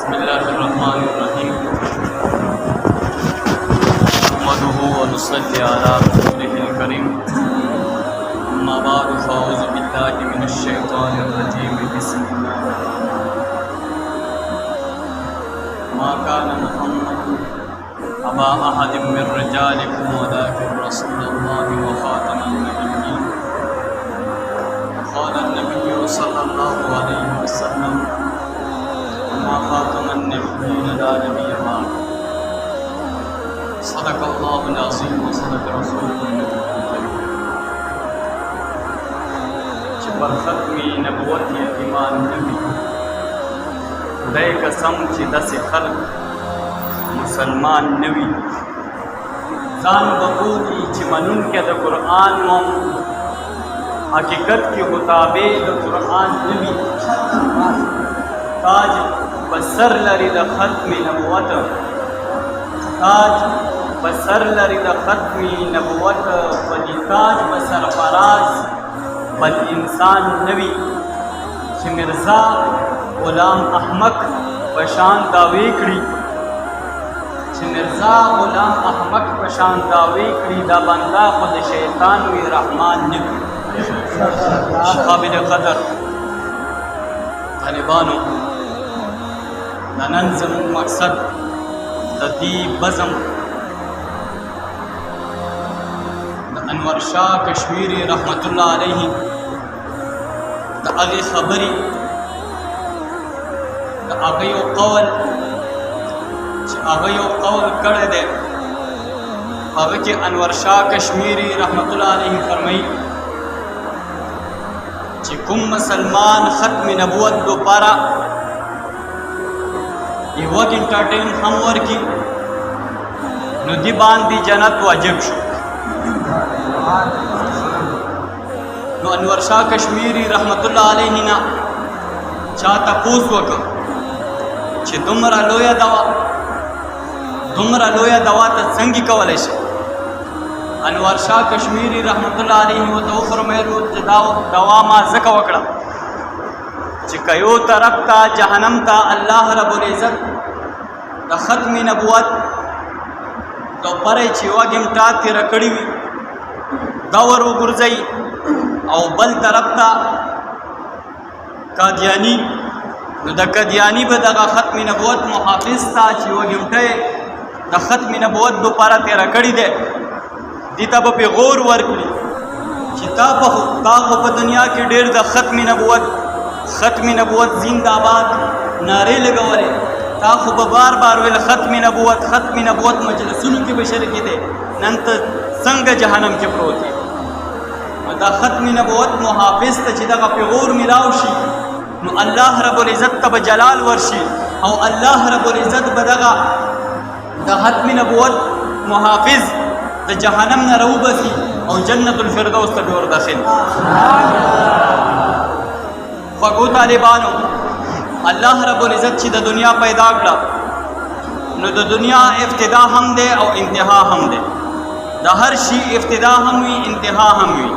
बिस्मिल्लाहिर्रहमानिर्रहीम नहमदुहु व नुसल्ली अला रसूलिहिल करीम अम्मा बाद फ़अऊज़ु बिल्लाहि मिनश शैतानिर रजीम बिस्मिल्लाह मा कान मुहम्मदुन अबा अहदिम मिर रिजालिकुम वलाकिन रसूलुल्लाहि व ख़ातमन नबिय्यीन क़ाला नबिय्यु सल्लल्लाहु अलैहि वसल्लम मा ख़ातमन नबिय्यीन ला नबिय्य बअद सदक़ल्लाहुल अज़ीम व सदक़ रसूलुहुल करीम। पर ख़त्मी नबुवत ईमान नबी खुदाई कसम ची दस खल्क मुसलमान नवी जान बबूली ची मनून के द कुरान मम हकीकत की मुताबिक द कुरान नबी ताज बसर लरी द ख़त्मी नबुवत ताज बसर लरी द ख़त्मी नबुवत वली ताज बसर फराज बल इंसान नबी कि मिर्ज़ा ग़ुलाम अहमक पशान दावे कड़ी कि मिर्ज़ा ग़ुलाम अहमक पशान दावे कड़ी दा बंदा खुद शैतान वी रहमान नबी काबिल क़दर तालिबानो ननन ज़मून मकसद दी बज़म अनवर शाह कश्मीरी रहमतुल्लाह अलैहि द आगे खबरी द आगयो कौल कर दे आगे के अनवर शाह कश्मीरी रहमतुल्लाह अलैहि फरमाई कि कुम मुसलमान ख़त्म नबुवत दो पारा ये वक्त इंटरटेन हम और की नदी बांधी जन्नत वाजिब शो नो अनवर शाह कश्मीरी रहमतुल्लाह अलैहि ना चाहता पूछ वक कि दुमरा लोया दवा त संगी कवले से अनवर शाह कश्मीरी रहमतुल्लाह अलैहि व तो फरमायो दवा मा ज़क वकड़ा कि कयो तरफ ता जहन्नम ता अल्लाह रब्बुल इज़्ज़त द ख़त्मी नबुवत तो परे छी वगिम ता ती रकड़ी दवर गुरजई और बल तरफ ता कादियानी द कादियानी ब दगा ख़त्मी नबुवत मुहाफिज ता छी वगिमटे द ख़त्मी नबुवत दोबारा तेरा कड़ी दे दीता पे गौर वर्कली किताब ता दुनिया की डेर द ख़त्मी नबुवत जिंदाबाद नारे लगवले ताखु बार बार वेल ख़त्मी नबुवत मजलिसुन की बशर की दे नंत संग जहन्नम के प्रोती दा ख़त्मी नबुवत मुहाफिज त चिदा का पेगोर मिलावशी नो अल्लाह रब्बुल इज़्ज़त तब जलाल वर्षी और अल्लाह रब्बुल इज़्ज़त बदगा दा ख़त्मी नबुवत मुहाफिज द जहन्नम न रऊबसी और जन्नतुल फिरदौस त डोर दाखिल फगो तालिबानो अल्लाह रब्बुल इज़्ज़त ची द दुनिया पैदा करा नो द दुनिया इब्तिदा हम दे और इंतहा हम दे द हर शी इब्तिदा हम हुई इंतहा हम हुई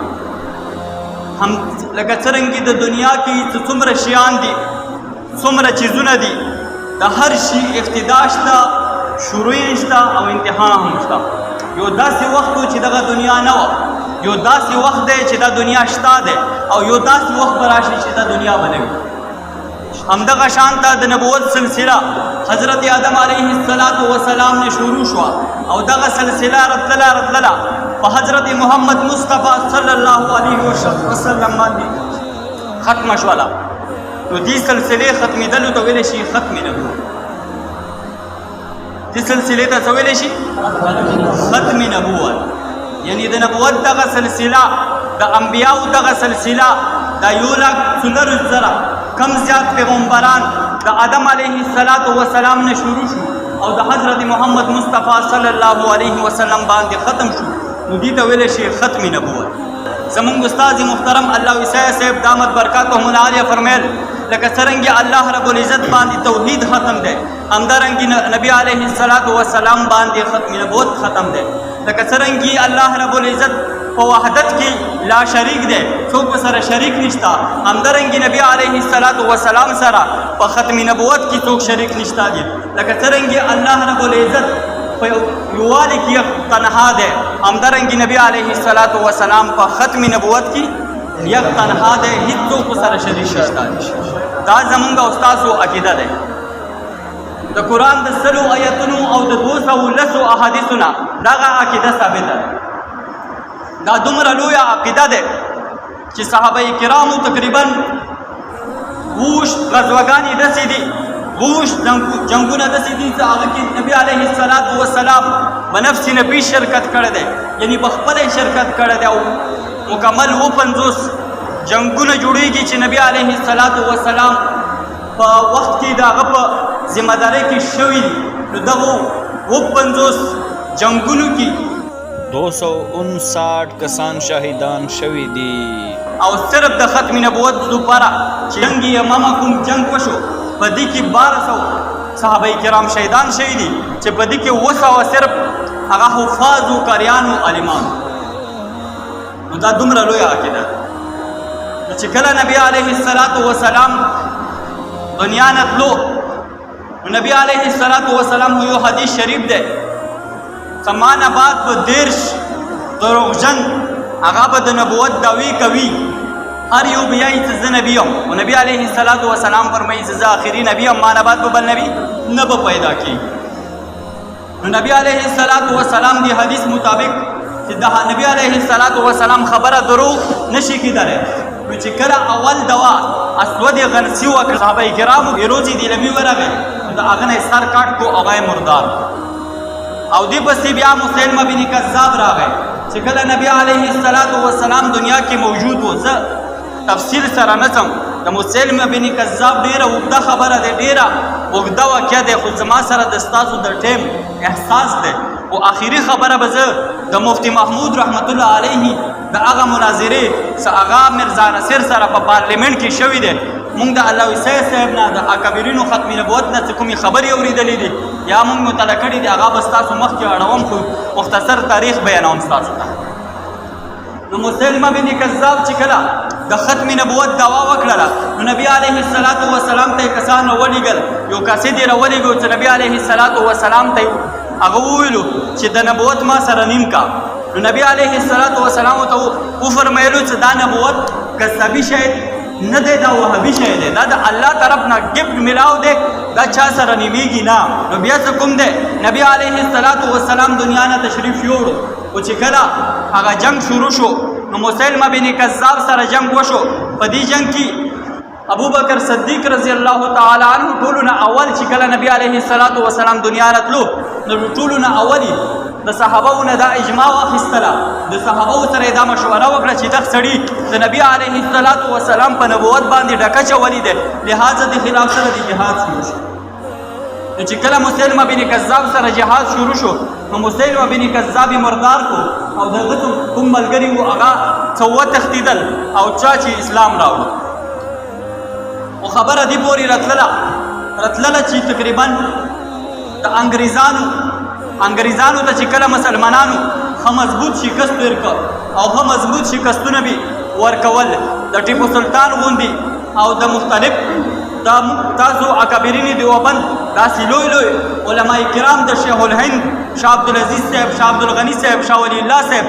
हम लगा सरंगी द दुनिया की सुमर शियान दी सुमर चीज़ुन दी द हर शी इब्तिदाशता शुरुइशता और इंतहा हमशता यो दासी वक्त ची दगा दुनिया नवा यो दासी वक्त दे ची दा दुनिया शता दे और यो दासी वक्त बराशी ची दा दुनिया बनेगी हम दगा शांता द नबुवत सिलसिला हज़रत आदम अलैहिस्सलातु वस्सलाम ने शुरू हुआ और दगा सिलसिला रतला हज़रत मोहम्मद मुस्तफ़ा सल्लल्लाहु अलैहि वसल्लम मानी ख़त्म वाला तो दी सिलसिले ख़त्मी दलु तो वेले शी ख़त्मी नबुवत दी सिलसिले तो सवेले शी ख़त्मी नबुवत यानी द नबुवत दगा सिलसिला द अंबिया दगा सिलसिला द यूला सुनर ज़रा कम ज़्याद पैगम्बरान द आदम अलैहिस्सलातु वस्सलाम ने शुरू शु और द हज़रत मोहम्मद मुस्तफ़ा सल्लल्लाहु अलैहि वसल्लम बांध ख़त्म शु नुदी तो वेले शे ख़त्मी नबुवत ज़मून उस्ताद मुहतरम अल्लाह विसाय साहब दामत बरकातुहुम आलिया फरमायल लका सरंगी अल्लाह रब्बुल इज़्ज़त बांध तौहीद ख़त्म दे अंदरंगी नबी अलैहिस्सलातु वस्सलाम बांध ख़त्मी नबुवत ख़त्म दे लका सरंगी अल्लाह रब्बुल इज़्ज़त په وحدت کې لا شریک دی، څوک سره شریک نشته. همدارنګې نبی علیه السلام سره په ختم نبوت کې څوک شریک نشته دي. لکه څرنګې الله رب العزت په یووالي کې تنها دی، همدارنګې نبی علیه السلام په ختم نبوت کې یک تنها دی، هیڅوک سره شریک نشته دي. دا زمونږ او ستاسو عقیده دی. د قرآن د 100 آیتونو او د 210 احادیثو نه دغه عقیده ثابته ده. دا دومره لویه عقیده ده چې صحابه کرامو تقریبا 20 غزوګانې داسې دي، 20 جنګونه داسې دي چې هغه کې نبی علیه السلام بنفس نبی شرکت کړی دی، یعنی په خپله شرکت کړی دی. او مکمل 50 جنګونه جوړېږي چې نبی علیه السلام په وخت کې د هغه په ذمہ داری کې شوي دي. نو دغو 50 جنګونو کې 259 کسان شهیدان شوي دي. او صرف د ختم نبوت لپاره چې جنګ یمامه کوم جنګ وشو په دې کې 1200 صحابه کرام شهیدان شوي دي، چې په دې کې 200 صرف هغه حفاظ او قاریان او عالمان. نو دا دومره لویه عقیده چې کله نبی علیه السلام دنیا نه تلو، نبی علیه السلام یو حدیث شریف دی، زمانه بعد به 10 دروغجن هغه به د نبوت دعوی کوي، هر یو بیایي چې زه نبی یم. او نبی علیه السلام فرمایي چې زه آخري نبی یم، ما نه بعد به بل نبی نه به پیدا کېږي. نو نبی علیه السلام دی حدیث مطابق چې د نبی علیه السلام خبره دروغ نشي کېدلی. نو چې کله اول دوا اسود غنسی وکړ، صحابه کرامو ایروزي دی لمی ورغی، د هغه نه سر کاټ کو هغه مردار. او دی پسې بیا مسلمه بن کذاب راغی چې کله نبی علیه السلام دنیا کې موجود و. زه تفصیل سره نڅم، د مسلمه بن کذاب ډیره اوږده خبره ده، ډیره اوږده واقعه ده، خو زما سره د ستاسو د ټیم احساس ده. او آخري خبره به زه د مفتی محمود رحمت الله علیه د هغه مناظرې څه هغه مرزا نصیر سره په پارلیمنټ کې شوي دی. مونږ د الله وسای صاحب نه د اکابرینو ختم نبوت نه څه کومې خبرې اورېدلې دي یا مونږ مطالعه کړي دي، هغه به ستاسو مخکې اړوم، خو مختصر تاریخ بیانوم ستاسو ته. نو مسلمه بن کذاب چې کله د ختم نبوت دعوا وکړله، نو نبی علیه السلام ته کسان راولېږل، یو قاصد یې راولېږو چې نبی علیه السلام ته هغه وویلو چې د نبوت ما سره نیم کا. نو نبی علیه السلام ته وفرمایلو چې دا نبوت کذابي شی نه دی، دا وهابي شی دی، دا د الله طرف نه ګفت ملاو دی، دا چا سره نیمیږي نه. نو بیا څه کوم دی؟ نبی علیه السلام دنیا نه تشریف یوړو، او چې کله هغه جنگ شروع شو، نو مسلمه بن کذاب سره جنگ وشو. په دې جنگ کې ابو بکر صدیق رضی الله تعالی عنہ ټولو نه اول چې کله نبی علیه السلام دنیا نه تلو، نو ټولو نه اولی د صحابو نه دا اجماع واخیستله، د صحابو سره دا مشوره وکړه چې دغه سړي د نبی علیه السلام په نبوت باندې ډکه چولی دی، لهذا د خلاف سره د جهاد شروع شو. نو چې کله مسلمه بن کذاب سره جهاد شروع شو، نو مسلمه بن کذاب مردار کو، او دغه کوم ملګري وو هغه څه وتښتېدل او چا چې اسلام راوړو. او خبره دی پورې راتلله چې تقریبا د انګریزانو ته چې کله مسلمانانو ښه مضبوط شکست ورکړ او ښه مضبوط شکستونه به ورکول، د ټیپو سلطان غوندې او د مختلف تاسو اکابرین دیوبند داسې لوی علماء کرام د شیخ الهند شاه عبدالعزیز صاحب، شاه عبدالغني صاحب، شاه ولی الله صاحب،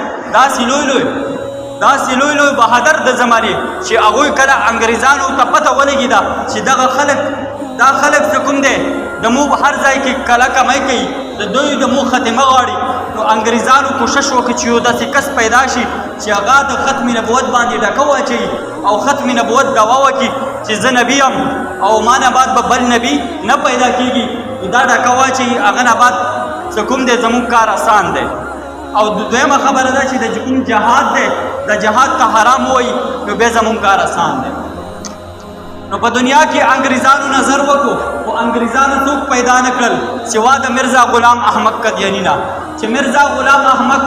داسې لوی بهادر د زمانې چې هغوی کله انګریزانو ته پته ولګېده چې دغه خلک څه کوم دی، د مو هر ځای کې کله کمای کوي، د دوی د مو خاتمه غواړي. نو انګریزانو کوشش وکړي چې یو داسې کس پیدا شي چې هغه د ختم نبوت باندې ډکه واچوي او ختم نبوت دعوا وکړي چې زه نبی یم او ما نه بعد به بل نبی نه پیدا کېږي. دا ډکه واچوي، هغه نه بعد څه کوم دی زموږ کار آسان دی. او دویمه خبره ده چې د کوم جهاد دی، د جهاد ته حرام وایي، نو بیا زموږ کار آسان دی. نو په دنیا کې انګریزانو نظر وکړو، خو انګریزانو څوک پیدا نه کړل سوا د مرزا غلام احمد قادیاني نه. چې مرزا غلام احمد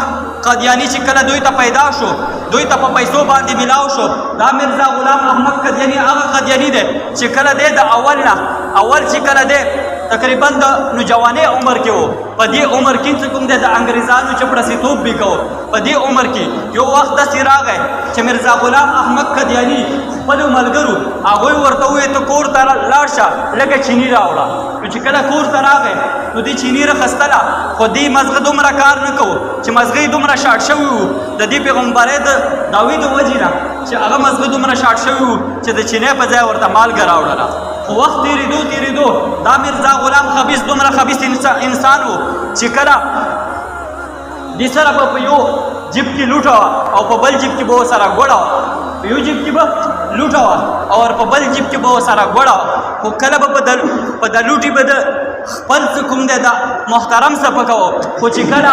قادیاني چې کله دوی ته پیدا شو، دوی ته په پیسو باندې ملاو شو. دا مرزا غلام احمد قادیاني هغه قادیاني دی چې کله دی د اول چې کله دی تقریبا د نوجوانۍ عمر کې و. په دې عمر کې چې کوم دی د انګریزانو چپړسیتوب به کوو. په دې عمر کې یو وخت داسې راغی چې میرزا غلام احمد قادیاني خپلو ملګرو هغوی ورته وویل ته کور ته لاړ شه لږه چیني راوړه. نو چې کله کور ته راغی نو دې چیني راخیستله خو دې مزغه دومره کار نه کوو چې مزغه یې دومره شاټ شوي وو د دې پیغمبرۍ د دعوې د وجې نه چې هغه مزغه دومره شاټ شوي وو چې د چینۍ په ځای ورته مالګه راوړله. خو وخت تېرېدو دا میرزا غلام خبیث دومره خبیث انسان و چې کله دې سره به په یو جیب کې لوټه وه او په بل جیب کې به ورسره ګوړه وه. په یو جیب کې به لوټه وه او په بل جیب کې به ورسره ګوړه وه. خو کله به په د لوټې به د خپل څه کوم دی د محترم صفه کوه. خو چې کله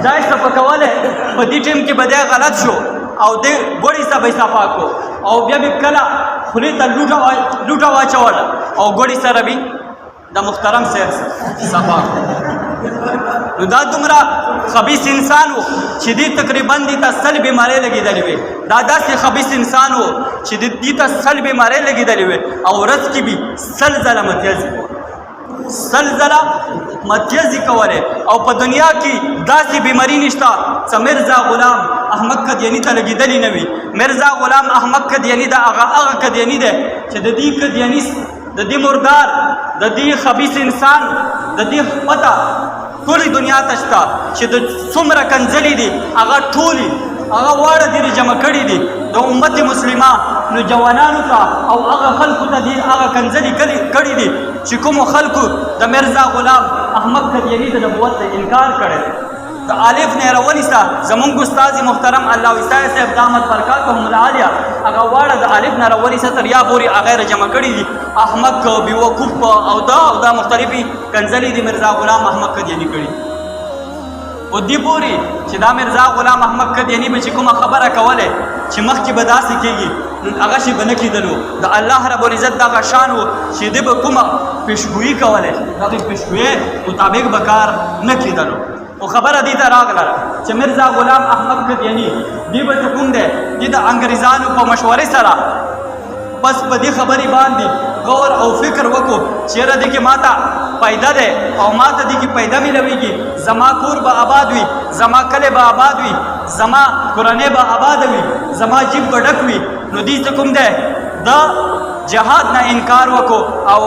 دا یې صفه کولی په دې ټیم کې به دی غلط شو او د ګوړې سره به یې صفا کړو او بیا به کله خولې ته لوټه واچوله او ګوړې سره به د محترم صاحب صفا کړو. نو دا دومره خبیث انسان و چې دې تقریبا دې ته سل بیمارۍ لګېدلې وې. دا داسې خبیث انسان و چې دې ته سل بیمارۍ لګېدلې وې او ورځ کې به سل ځله متیازي کولې او په دنیا کې داسې بیماري نشته چې میرزا غلام احمد قادیاني ته لګېدلې نه وي. میرزا غلام احمد قادیاني د هغه قادیاني دی چې د دې قادیاني د دې مردار د دې خبیث انسان د دې پته ټولې دنیا ته شته چې د څومره کنځلې دي هغه ټولې هغه واړه دي جمع کړي دي د امت مسلمه نوجوانانو ته او هغه خلکو ته دي هغه کنځلې کړي دي چې کومو خلکو د میرزا غلام احمد قادیاني د نبوت ته انکار کړی. د الف نه راونیسه زمونږ استاد محترم الله وسای صاحب دامت برکاتهم العالیه هغه واړه د الف نه راونیسه تر یا پورې هغه جمع کړي دي احمد کو بیوقوف او دا مختلفي کنځلې دي میرزا غلام احمد قادیاني کړي. او دې پورې چې دا میرزا غلام احمد قادیاني به چې کومه خبره کوله چې مخکې به داسې کېږي نو هغه شی به نه کېدلو. د الله رب العزت دغه شان و چې دې به کومه پیشګویي کوله دغې پیشګویۍ مطابق به کار نه کېدلو. او خبره دې ته راغله چې میرزا غلام احمد قادیاني دې به څه کوم دی دې د انګریزانو په مشورې سره بس په دې خبرې باندې غور او فکر وکړو چې یاره دې کې ماته پیدا ده او ماته دې کې پیدا ملويږي زما کور به آباد وي زما کلی به آباد وي زما کورنۍ به آباد وي زما جیب به ډک وي. نو دې څه کوم دی د جهاد نه انکار وکړو او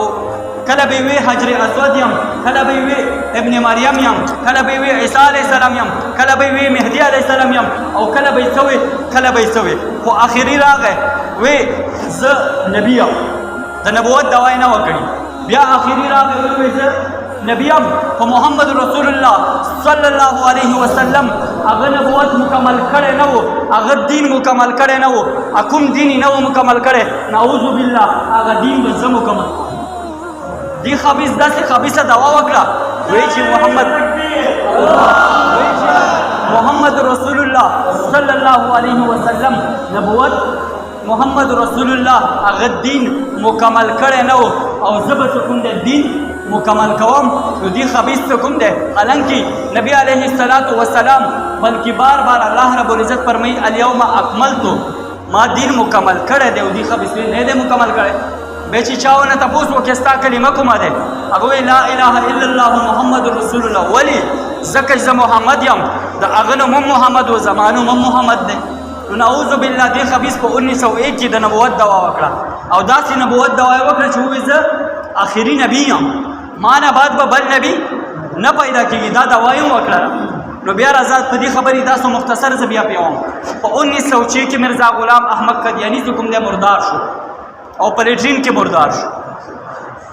کله به وی حجر اسود یم کله به وی ابن مریم یم کله به وی عیسی علیه السلام یم کله به وی مهدی علیه السلام یم او کله به سوي خو اخیری راغی وی زه نبی یم د نبوت دعوی نه وکړي. بیا اخیری راغی وی زه نبی یم خو محمد رسول الله صلی الله علیه وسلم هغه نبوت مکمل کړی نه و هغه دین مکمل کړی نه و کوم دین نه و مکمل کړی نعوذ بالله هغه دین به زه مکمل دی خبیث داسې خبیثه دعوا وکړه وی چې محمد رسول الله صلی الله علیه وسلم نبوت محمد رسول الله هغه دین مکمل کړی نه و او زه به کوم دین مکمل کوم. نو دی خبیث کوم دی حالانکه نبی علیه السلام بلکې بار الله رب العزت فرمایي الیوم اکملت ما دین مکمل کړی دی او دی خبیث نه دی مکمل کړی. به چې چاونه تاسو وکستا کلمه کومه ده هغه لا اله الا الله محمد رسول الله ولی زکه ز محمد یم د اغنو محمد او زمانو محمد ده. نعوذ بالله دی خبیث په 1901 کې د نبوت دعوا وکړه او داسې نبوت دعوا وکړه چې وې زه اخري نبی یم ما نه بعد به بل نبی نه پیدا کېږي دا دعوا یې وکړه. نو بیا راځه په دې خبرې تاسو مختصر زه بیا پیوم. په 1906 کې میرزا غلام احمد قادیاني کوم دی مردار شو او پلیټرین کې مردار شو.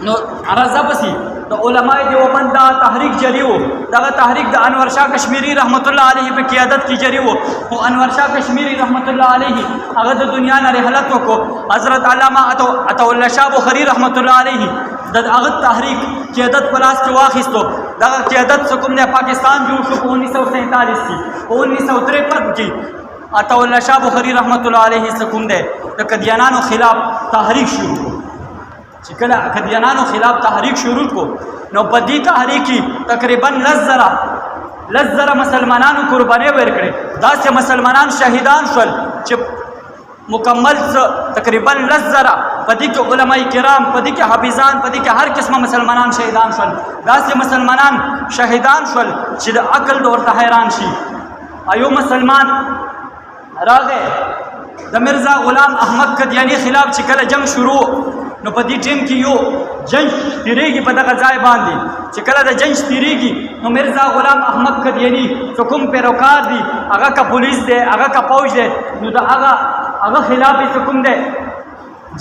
نو راځه پسې د علماء دیوبند دا تحریک جاری و دغه تحریک د انور شاه کشمیری رحمت الله علیه په قیادت کې جاری و او انور شاه کشمیری رحمت الله علیه هغه د دنیا نه رحلت وکړو. حضرت علامه عطا الله شاه بخاری رحمت الله علیه د هغه تحریک قیادت په لاس کې واخیستو. دغه قیادت کوم دی پاکستان جوړ شو په 1947 کې. په 1953 کې عطا الله شاه بخاری رحمت الله علیه کوم دی د قادیانانو خلاف تحریک شروع کړو. چې کله قادیانانو خلاف تحریک شروع کو نو په دې تحریک کې تقریبا لزر مسلمانانو قرباني ورکړي. داسې مسلمانان شهیدان شول چې مکمل تقریبا لزر په دې کې علماء کرام، په دې کې حافظان، په دې کې هر قسمه مسلمانان شهیدان شول. داسې مسلمانان شهیدان شول چې د عقل د ورته حیران شي. ایو مسلمان راغی د مرزا غلام احمد قدیانی خلاف چې کله جنگ شروع، نو په دې ټیم کې یو جنگ تیریږي په دغه ځای باندې. چې کله د جنگ تیریږي نو مرزا غلام احمد قدیانی چې کوم پیروکار دي، هغه که پولیس دی، هغه که فوج دی، نو د هغه خلاف یې کوم دی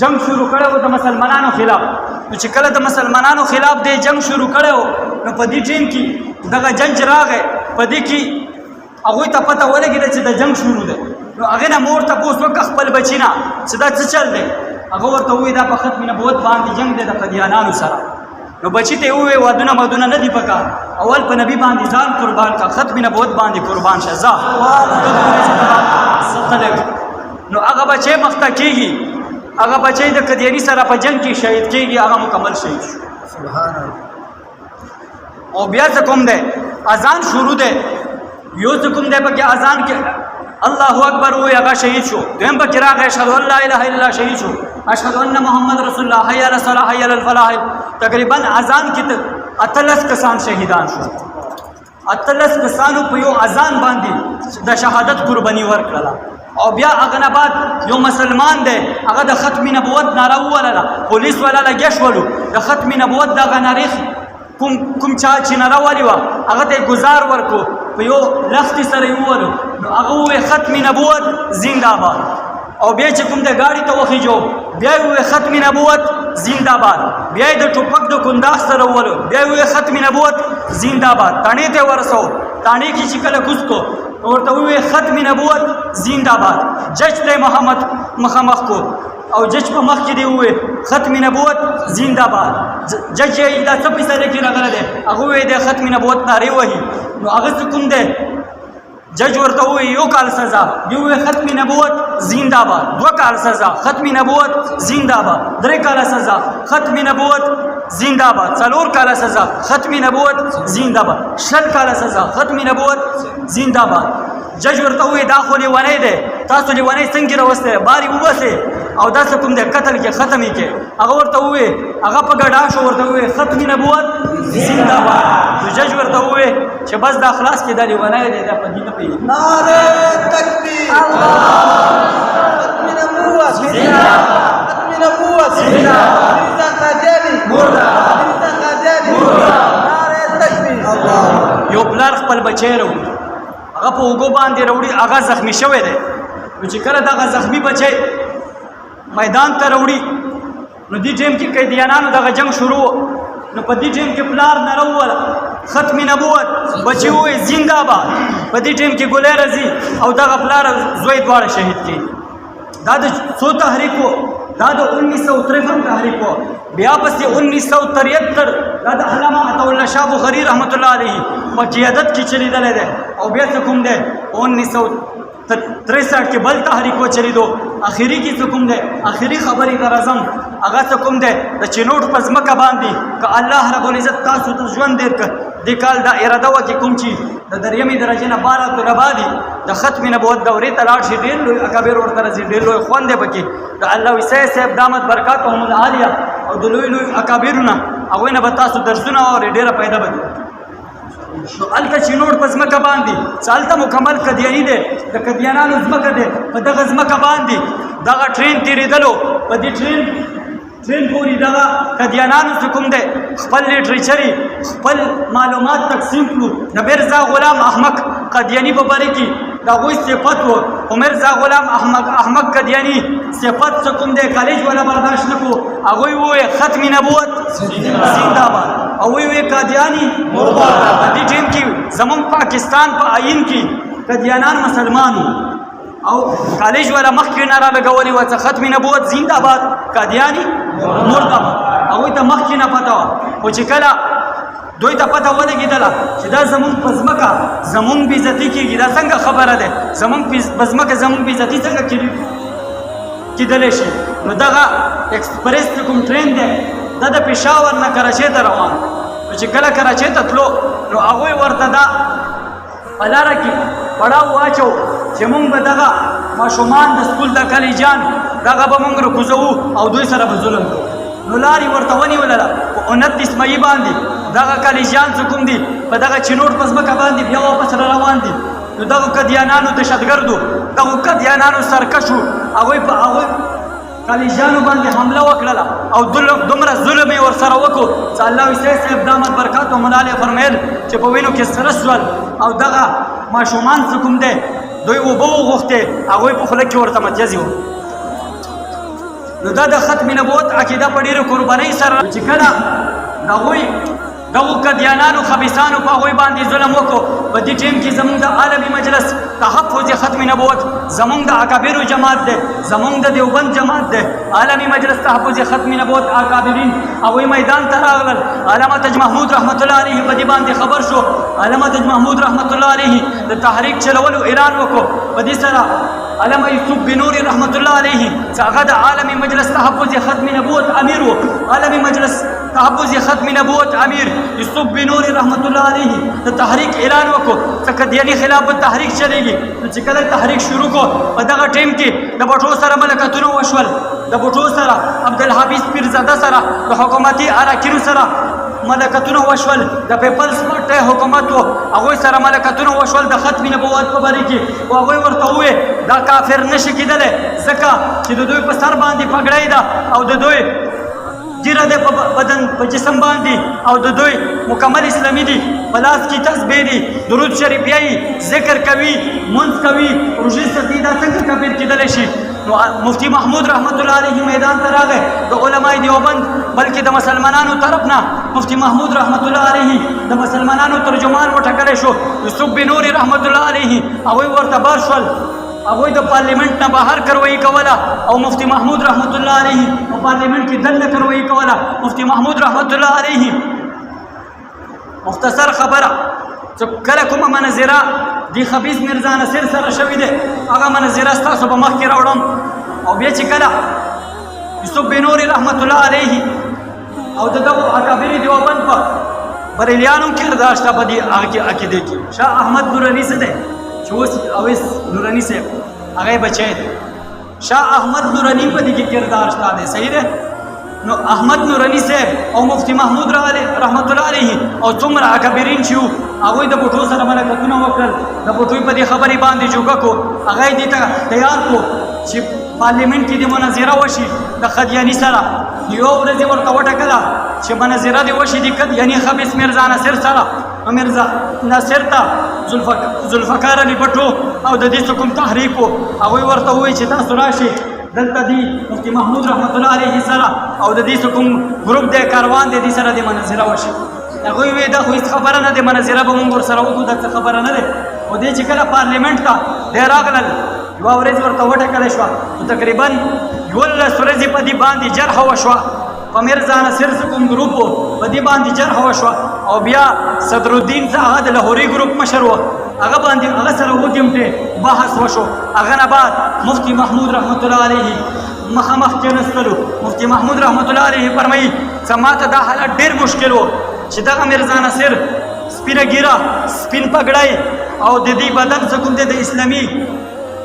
جنگ شروع کړی و د مسلمانانو خلاف. نو چې کله د مسلمانانو خلاف دی جنگ شروع کړی و، نو په دې ټیم کې دغه جنگ راغی. په دې کې هغوی ته پته ولګېده چې د جنگ شروع دی. نو هغې نه مور تپوس وکړه خپل بچي نه چې دا څه چل دی. هغه ورته ووایي دا په ختم نبوت باندې جنگ دی د قدیانانو سره. نو بچي ته یې ووایي ودونه مدونه نه دي پکار، اول په نبي باندې ځان قربان کړه، ختم نبوت باندې قربان شه ځه. نو هغه بچی مخته کېږي، هغه بچی د قدیاني سره په جنگ کې شهید کېږي، هغه مکمل شهید شو. او بیا څه کوم دی اذان شروع دی، یو څه کوم دی پکې اذان کې الله اکبر وایي، هغه شهید شو. دویم پکې راغی اشهد ان لا اله الا الله، شهید شو. اشهد ان محمد رسول الله، حي علی الصلاة حي علی الفلاح. تقریبا اذان کې 18 کسان شهیدان شو. 18 کسانو په یو اذان باندې د شهادت قرباني ورکړله. او بیا هغه نه بعد یو مسلمان دی، هغه د ختم نبوت ناره وویله، پولیس والا لګیا شولو د ختم نبوت دغه نارې کوم چا چې ناره ویلې وه هغه ته یې ګزار ورکړو، په یو لختې سره یې وویلو. نو هغه وویل ختم نبوت زنده‌باد. او بیا چې کوم د ګاډي ته وخېجو، بیا یې وویل ختم نبوت زنده‌باد. بیا یې د ټوپک د کنداغ سره وویلو، بیا یې وویل ختم نبوت زنده‌باد. تاڼې ته یې ورسو، تاڼې کې چې کله کوز کو ورته وویل ختم نبوت زنده‌باد. جج ته محمد مخامخ کو او جج په مخ کې دی وویل ختم نبوت زنده‌باد. جج یې دا څه فیصله کې راغلی دی، هغه وویل د ختم نبوت نارې وهي. نو هغه څه کوم دی جج ورته وویل 1 کال سزا، دی وویل ختم نبوت زنده‌باد. 2 کال سزا، ختم نبوت زنده‌باد. 3 کال سزا، ختم نبوت زنده‌باد. 4 کال سزا، ختم نبوت زنده‌باد. 6 کال سزا، ختم نبوت زنده‌باد. جج ورته وویل دا خو لیونی دی، تاسو لیونی څنګه راوستی، بارې وباسئ او دا څه کوم دی قتل کې ختم یې کړئ. هغه ورته وویل، هغه په ګډا شو، ورته وویل ختم نبوت زنده‌باد. نو جج ورته وویل چې بس دا خلاص کې دا لیونی دی، دا په دې نه پوهېږي. نعرہ تکبیر، ختم نبوت زنده‌باد، ختم نبوت زنده‌باد. مرزا قادیانی مرداد، مرزا قادیانی مرداد. نعرہ تکبیر. یو پلار خپل بچی راوړي، هغه په اوږو باندې راوړي، هغه زخمی شوی دی. نو چې کله دغه زخمی بچی میدان ته راوړي، نو دې ټیم کې قیدیانانو دغه جنگ شروع، نو په دې ټیم کې پلار ناره وویله ختم نبوت، بچي ووایي زنده‌باد. په دې ټیم کې ګولۍ راځي او دغه پلار او زوی دواړه شهید کېږي. دا د څو تحریک و؟ دا د 1953 تحریک و. بیا پسې 1973 دا د علامه عطاءالله شاه بخاري رحمت الله علیه په قیادت کې چلیدلی دی. او بیا څه کوم دی 1963 کې بل تحریک وچلیدو. اخري کې څه کوم دی، اخري خبرې ته راځم، هغه څه کوم دی د چینوټ په ځمکه باندې که الله رب العزت تاسو ته ژوند ډېر کړ، دې کال دا اراده وه چې کوم چې د دریمې درجې نه 12 طلبا دي د ختم نبوت دورې ته لاړ شي، ډېر لوی اکابر ورته راځي، ډېر لوی خوند دی پکې د الله ویسی صاحب دامت برکاتهم العالیه او د لوی لوی اکابرو نه، هغوی نه به تاسو درسونه اورئ، ډېره فایده به دي. نو هلته چینوټ په ځمکه باندې چې هلته مکمل قدیاني دی، د قدیانانو ځمکه دی، په دغه ځمکه باندې دغه ټرین تېرېدلو، په دې ټرین پورې دغه قدیانانو چې کوم دی خپل لیټریچري خپل معلومات تقسیم کړو. د مرزا غلام احمد قدیاني په باره کې د هغوی صفت و، خو مرزا غلام احمد قدیاني صفت چې کوم دی کالج والا برداشت نه کړو، هغوی وویل ختم نبوت زنده‌باد. او وی قادیانی مرداد. په دې ټیم کې زمونږ پاکستان په آئین کې قادیانان مسلمانو او کالج والا مخکې ناره لګولې وه چې ختم نبوت زنده‌باد، قادیانی مرداد. هغوی ته مخکې نه پته وه، خو چې کله دوی ته پته ولګېدله چې دا زمونږ په ځمکه زمونږ بېعزتي کېږي، دا څنګه خبره ده، زمونږ په ځمکه زمونږ بېعزتي څنګه کېدلی شي. نو دغه ایکسپریس چې کوم ټرین دی دا د پېښور نه کراچۍ ته روان، نو چې کله کراچۍ ته تلو نو هغوی ورته دا په لاره کې پړاو واچو چې مونږ به دغه ماشومان د سکول د کالجان دغه به مونږ رکوزوو او دوی سره به ظلم کوو. نو لارې ورته ونیولله په 29 مئی باندې دغه کلیجیان څه کوم دي په دغه چینوټ په ځمکه باندې بیا واپس را روان دي. نو دغو قدیانانو دهشتګردو دغو قدیانانو سرکشو هغوی په هغوی کلیجیانو باندې حمله وکړله او دومره ظلم یې ورسره وکړو چې الله عیسی صاحب دامت برکات و ملاله فرمیل چې په وینو کې سره شول او دغه ماشومان څه کوم دی دوی اوبه وغوښتې هغوی په خوله کې ورته متیازي وو. نو دا د ختم نبوت عقیده په ډېرو قربانۍ سره چې کله هغوی دغو قدیانانو خبیثانو په هغوی باندې ظلم وکړو په دې ټیم کې زموږ د عالمي مجلس تحفظ ختم نبوت زموږ د اکابرو جماعت دی زموږ د دیوبند جماعت دی عالمي مجلس تحفظ ختم نبوت اکابرین هغوی میدان ته راغلل. علامه تاج محمود رحمت الله علیه په دې باندې خبر شو. علامه تاج محمود رحمت الله علیه د تحریک چلولو اعلان وکړو. په دې سره علامه یوسف بنوري رحمت الله علیه چې هغه د عالمي مجلس تحفظ ختم نبوت امیر و. عالمي مجلس تحفظ ختم نبوت امیر یوسف بنوري رحمت الله علیه د تحریک اعلان وکړو چې قدیانی خلافت تحریک چلیږي. نو چې کله تحریک شروع کو په دغه ټیم کې د بټو سره ملکتونه وشول. د بټو سره عبدالحفیظ پیرزاده سره د حکومتي اراکینو سره ملکتونه وشول. د پیپلز پارټۍ حکومت و هغوی سره ملکتونه وشول د ختم نبوت په باره کې. او هغوی ورته وویل دا کافر نشي کېدلی ځکه چې د دوی په سر باندې پګړۍ ده او د دوی ږیره دی په بدن په جسم باندې او د دوی مکمل اسلامي دي په لاس کې تسبیح دي درود شریف یایي ذکر کوي منځ کوي روژې ساتي. دا څنګه کافر کېدلی شي؟ نو مفتی محمود رحمت الله علیه میدان ته راغی د علماء دیوبند بلکې د مسلمانانو طرف نه مفتی محمود رحمت الله علیه د مسلمانانو ترجمان وټاکلی شو. یوسف بنوري رحمت الله علیه هغوی ورته بار شول. هغوی د پارلیمنټ نه بهر کرویي کوله او مفتی محمود رحمت الله علیه په پارلیمنټ کې دننه کرویي کوله. مفتی محمود رحمت الله علیه مختصر خبره چې کله کومه مناظره دی خبیث میرزا نصیر سره شوې ده هغه مناظره ستاسو په مخ کې راوړم. او بیا چې کله یوسف بنوري رحمت الله علیه او دغه اکابر دیوبند په بریلیانو کردار شته په دې عقیده کې شاه احمد نوراني څه دی چې اوس اویس نوراني صاحب هغه بچی دی. شاه احمد نوراني په دې کې کردار شته دی. صحیح ده؟ نو احمد نوراني صاحب او مفتی محمود رحمت الله علیه او څومره اکابرین چې وو هغوی د بوټو سره ملکتونه وکړل. د بوټوی په دې خبرې باندې جوګه کو هغه یې دې ته تیار کو چې پارلیمنټ کې د مناظره وشي د قدیاني سره. یوه ورځ یې ورته وټاکله چې مناظره دې وشي د قدیاني خبیث میرزا ناصر سره. نو میرزا ناصر ته ذوالفقار علي بټو او د دې څه کوم تحریک و هغوی ورته ووایي چې تاسو راشئ دلته دی مفتی محمود رحمت الله علیه سره او د دې څه کوم ګروپ دی کاروان دی دې سره د مناظره وشي. هغوی وایي دا خو هېڅ خبره نه دی مناظره به مونږ ورسره وکړو دا څه خبره نه دی. او دې چې کله پارلیمنټ ته دی راغلل یوه ورځ ورته وټاکلی شوه نو تقریبا 11 ورځې په دې باندې جرح وشوه. په میرزا نصیر څه کوم ګروپ و په دې باندې جرح وشوه. او بیا صدرالدین هغه د لاهوري ګروپ مشر و هغه باندې هغه سره وګمټې بحث وشو. هغه نه بعد مفتی محمود رحمت الله علیه مخامخ کېنستلو. مفتی محمود رحمت الله علیه فرمایي چې ما ته دا حالت ډېر مشکل و چې دغه میرزا نصیر سپینه ګیره سپین پګړی او د دې بدن څه کوم دی د اسلامي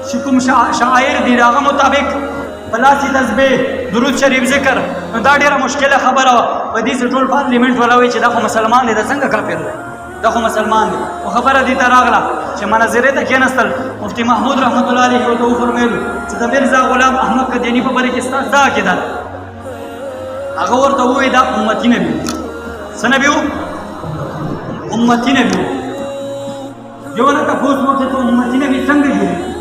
چې کوم شاعر دي د هغه مطابق په لاس یې تسبیح درود شریف ذکر. نو دا ډېره مشکله خبره وه. په دې چې ټول پارلیمنټ والا وایي چې دا خو مسلمان دی دا څنګه کافر دی دا خو مسلمان دی. خو خبره دې ته راغله چې مناظرې ته کېناستل. مفتی محمود رحمت الله علیه ورته وفرمیلو چې د میرزا غلام احمد قدیاني په باره کې ستا دا عقیده ده. هغه ورته ووایي دا امتي نبي و. څه نبي و؟ امتي نبي و. یو نه تپوس وکړه چې امتي نبي څنګه جوړېږي؟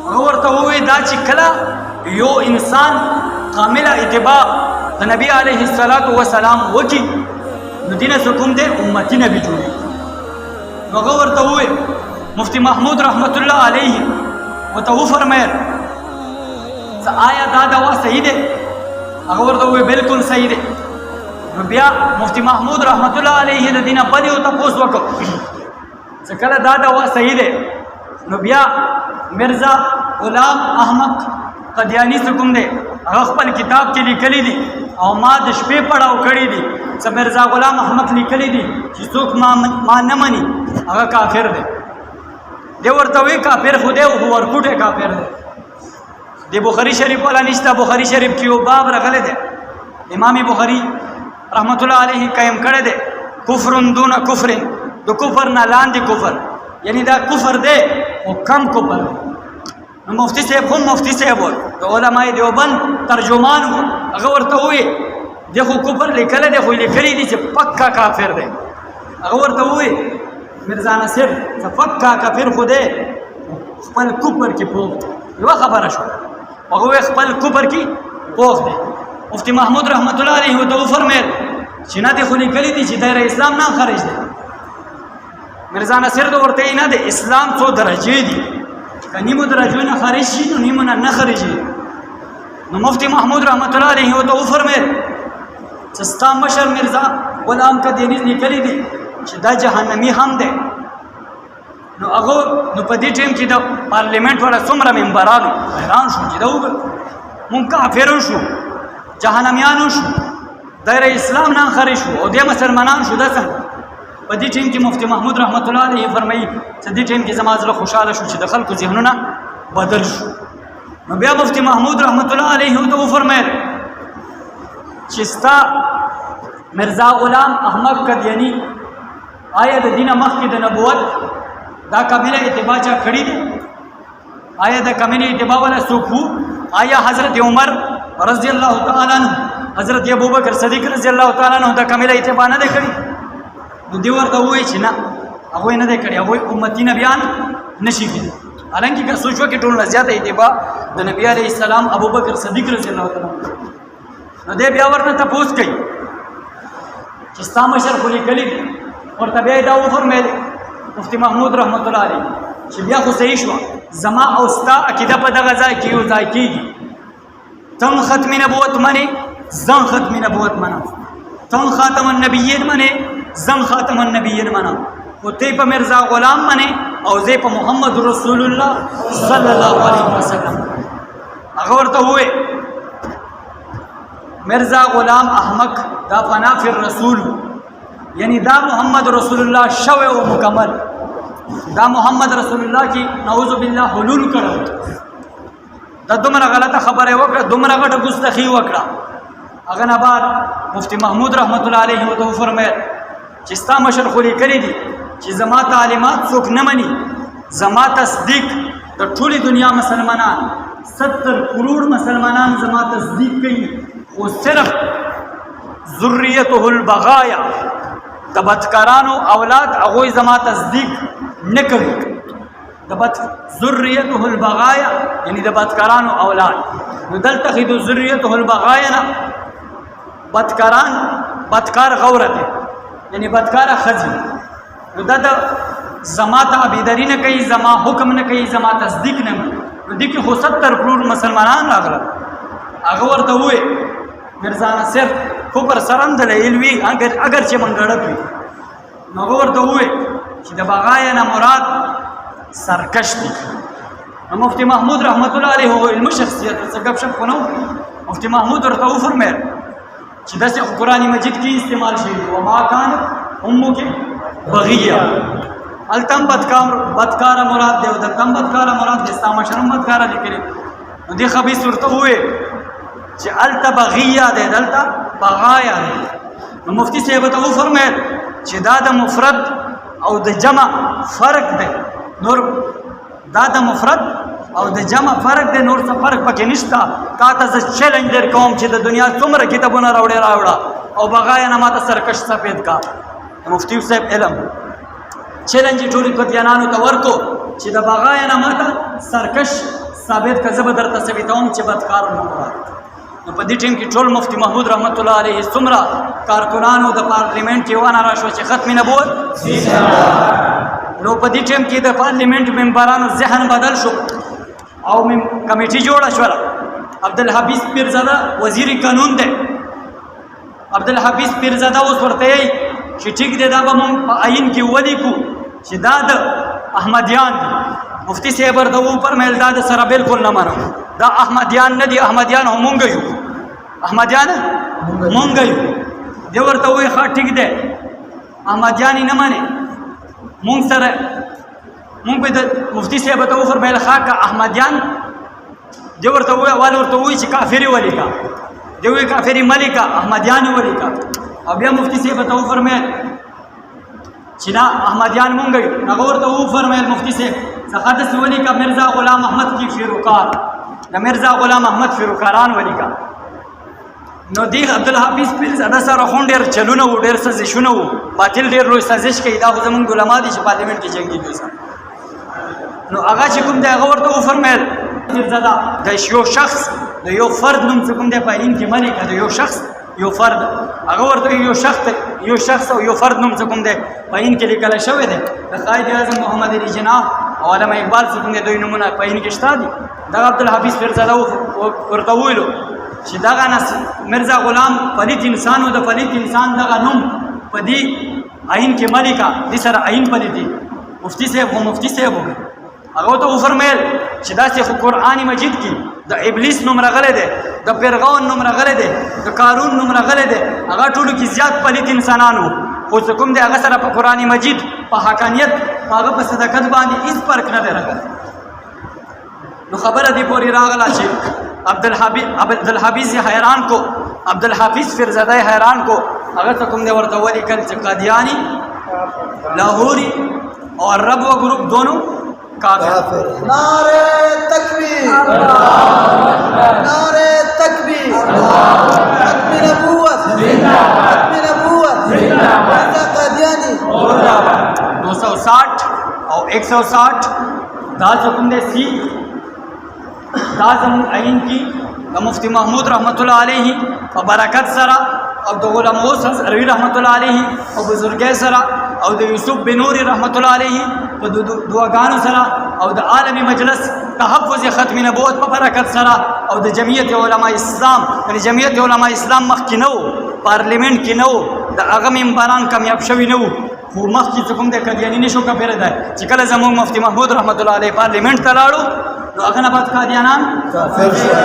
هغه ورته ووایي دا چې کله یو انسان کامله اتباع د نبي علیه الصلاة وسلام وکړي نو دې نه څه کوم دی امتي نبي جوړېږي. نو هغه ورته ووایي مفتی محمود رحمت الله علیه ورته وفرمیل چې آیا دا دوا صحیح دی؟ هغه ورته ووایي بلکل صحیح دی. نو بیا مفتی محمود رحمت الله علیه د دې نه بل یو تپوس وکړ چې کله دا دوا صحیح دی نو بیا میرزا غلام احمد قدیانی څه کوم دی هغه خپل کتاب کې لیکلی دي او ما د شپې پړاو کړی دي چې میرزا غلام احمد لیکلی دي چې څوک ما نه مني هغه کافر دی. دی ورته وایي کافر خو دی او ورکوټی کافر دی. د بخاری شریف والا نشته. بخاری شریف کې یو باب راغلی دی، امام بخاری رحمت الله علیه قائم کړی دی، کفر دون کفر، د کفر نه لاندې کفر، یعنی دا کفر دی او کم کفر. نو مفتی صاحب هم مفتی صاحب و د علماء دیوبند ترجمان و، هغه ورته ووی دی خو کفر لیکلی دی، خو لیکلی دی چې پکا کافر دی. هغه ورته ووی مرزا نصر چې پکا کافر خو دی خپل کفر کې پوخ دی. یوه خبره شو، هغه ووی خپل کفر کې پوخ دی. مفتی محمود رحمت الله علیه ورته وفرمیل چې نه دی خو لیکلی دی چې دایره اسلام نه خارج دی. مرزا نصر ته ورته نه دی اسلام څو درجې دي، که نیمو درجو نه خارج شي نو نیمو نه خارجي. نو مفتی محمود رحمت الله علیه ورته وفرمیل چې ستا مشر مرزا غلام قادیانی لیکلی دی چې دا جهنمی هم دی. نو هغه نو په دې ټیم کې د پارلیمنت والا څومره ممبرانو حیران شو چې دا وګوره مونږ کافرون شو، جهنمیانو شو، دایره اسلام نه خارج شو او د مسلمانان شو. دا څنګه؟ په دې ټیم کې مفتی محمود رحمت الله علیه فرمایي چې دې ټیم کې زما زړه خوشحاله شو چې د خلکو ذهنونه بدل شو. نو بیا مفتی محمود رحمت الله علیه ورته وفرمایل چې ستا مرزا غلام احمد قادیانی آیا د دینه مخکې د نبوت دا کامله اتباع چا کړي دي؟ آیا د کامله اتباع والا څوک وو؟ آیا حضرت عمر رضی الله تعالی عنہ، حضرت ابوبکر صدیق رضی الله تعالی عنہ د کامله اتباع نه کړي؟ نو دی ورته وایي چې نه هغوی نه دی کړی، هغوی امتي نبیان نشي کړي. حالانکه که سوچ وکړي ټول نه زیاته اتباع د نبي علیه السلام ابوبکر صدیق رضی الله تعالی عنہ. نو دی بیا ورته تپوس کوي چې ستا مشر خو لیکلی دی. ورته بیا دا وفرمیل مفتی محمود رحمت الله علیه چې بیا خو صحیح شوه، زما او ستا عقیده په دغه ځای کې یو ځای کېږي. تم ختم نبوت منې، زن ختم نبوت منم، تم خاتم النبیین منې، زن خاتم النبیین منم، خو تی په مرزا غلام منې او زه په محمد رسول الله صلی الله علیه وسلم. هغه ورته ووی مرزا غلام احمد دا فنا فی الرسول، یعنی دا محمد رسول الله شوی او مکمل، دا محمد رسول الله کی نعوذ بالله حلول کړو. دا دومره غلطه خبره وکړه، دومره غټه ګستاخی وکړه. هغه نه بعد مفتی محمود رحمت الله علیه ورته فرمایل چې ستا مشر خو لیکلی دي چې زما تعلیمات څوک نه مني، زما تصدیق د ټولې دنیا مسلمانان 70 کروڑ مسلمانان زما تصدیق کوي، خو صرف ذریته البغایا د بدکارانو اولاد هغوی زما تصدیق نه کوي. د ذریته البغایا یعنی د بدکارانو اولاد. نو دلته خې د ذریته البغایا نه بدکاران، بدکار غوره دی یعنی بدکاره ښځې. نو دا د زما تابعداري نه کوي، زما حکم نه کوي، زما تصدیق نه کوي. نو دې کې خو 70 کروڑ مسلمانان راغلل. هغه ورته ووی مرزا نصر کفر سرم دلیل وي اگر چې منګړک وي. نو هغه ورته ووی چې د بغایا نه مراد سرکش دي. نو مفتی محمود رحمت الله علیه هو علم شخصیت څه ګپ شپ خو نه. مفتی محمود ورته وفرمیل چې داسې خو قرآن مجید کې استعمال شوي دي وما کان امک بغیه، هلته هم بدکاره مراد دی او دلته هم بدکاره مراد دی، ستا مشر هم بدکاره لیکلي. نو دې خبیث ورته ووی چې هلته بغیه دی دلته بغایا دی. نو مفتی صاحب ورته وفرمیل چې دا د مفرد او د جمع فرق دی، نور دا د مفرد او د جمع فرق دی، نور څه فرق پکې نشته. تا ته زه چیلنج در کوم چې د دنیا څومره کتابونه راوړه او بغایا نه ماته سرکش سفید کا. مفتی صاحب علم چیلنج ټولو پتیانانو ته ورکو چې د بغایا نه ماته سرکش ثابت که زه به درته ثابتوم چې بدکار نه مراد. نو په دې ټیم کې ټول مفتی محمود رحمت الله علیه څومره کارکنانو د پارلیمنت کې ونه راشو چې ختم نبوت. نو په دې ټیم کې د پارلیمنت ممبرانو ذهن بدل شو او کمیټي جوړه شوله. عبدالحفیظ پیرزاده وزیر قانون دی. عبدالحفیظ پیرزاده اوس ورته یې چې ټیک دی دا به مونږ په آئین کې ولیکو چې دا د احمدیان دي. مفتی صاحب ورته وفرمیل دا د سره بالکل نه منم، دا احمدیان نه دي، احمدیان هم مونږ یو، احمدیان مونږ یو. دی ورته وایي ښه ټیک دی احمدیان یې نه منې مونږ سره. مونږ به د مفتی صاحب ته وفرمیل ښه که احمدیان دی ورته وایي چې کافرې ولې کا دی وایي کافرې ملې کا احمدیانې ولې کا او بیا مفتي صاحب ورته وفرمیل چې نه احمدیان مونږ یو هغه ورته وفرمیل مفتي صاحب څخه داسې ولیکه مرزا غلام احمد کی فیروکار د مرزا غلام احمد فیروکاران ولیکه نو دی عبدالحفیظ پیرزاده سره خو ډېر چلونه وو ډېر سازشونه وو باطل ډېر لوی سازش کوي دا خو زمونږ علما دي چې پارلیمنټ کې جنګېږي سره نو هغه چې کوم دی هغه ورته وفرمیل پیرزاده د یو شخص د یو فرد نوم چې کوم دی په علم کې منې که د یو شخص یو فرد هغه ورته یو شخص او یو فرد نوم چې کوم دی په علم کې لیکلی شوی دی د قائد اعظم محمد علي جناح او علامه اقبال چې کوم دی دوی نومونه په علم کې شته دي دغه عبدالحفیظ پیرزاده ورته وویلو چې دغه مرزا غلام پلیت انسان و د پلیت انسان دغه نوم په دې عین کې مه لیکه دې سره عین پلیت دی مفتي صاحب خو مفتي صاحب وکړه هغه ورته وفرمیل چې داسې خو قرآن مجید کې د ابلیس نوم راغلی دی د فرعون نوم راغلی دی د قارون نوم راغلی دی هغه ټولو کې زیات پلیت انسانان وو خو چې کوم دی هغه سره په قرآن مجید په حقانیت هغه په صداقت باندې هېڅ فرق نه دی راغلی نو خبره دې پورې راغله چې عبدالحفیظ حیران کو عبدالحفیظ پیرزاده حیران کو هغه ته کوم دی ورته ولیکل چې قادیانی لاہوری اور رب و گروپ دونوں کافر نعرہ تکبیر نعرہ تکبیر ختم نبوت ختم نبوت مرزا قادیانی 260 اور 160 دا حکم دے سی دا زمون عین کی مفتی محمود رحمت اللہ علیہ و برکت سرا او د علماء سروي رحمت الله علیه او بزرګي سره او د یوسف بنوري رحمت الله علیه په دعاګانو سره او د عالمي مجلس تحفظ ختم نبوت په برکت سره او د جمعیت علماء اسلام یعنی جمعیت علماء اسلام مخکې نه وو پارلیمنټ کې نه وو د هغه ممبران کامیاب شوي نه وو خو مخکې چې کوم د قادیاني نشو کفر دی چې کله زموږ مفتی محمود رحمت الله علیه پارلیمنٹ ته لاړو نو هغه نه بعد قادیانان کافر شول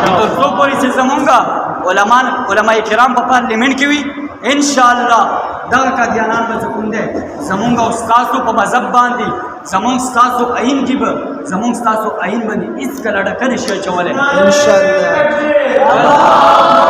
تر څو پورې چې زمونږ علماء کرام په پارلیمنٹ کې وي ان شاء الله دغه قادیانان به کوم دی زمونږ او ستاسو په مذهب باندې زمونږ ستاسو عین کې به زمونږ ستاسو عین باندې هېڅ کله ډکه نشي اچولی ان شاء الله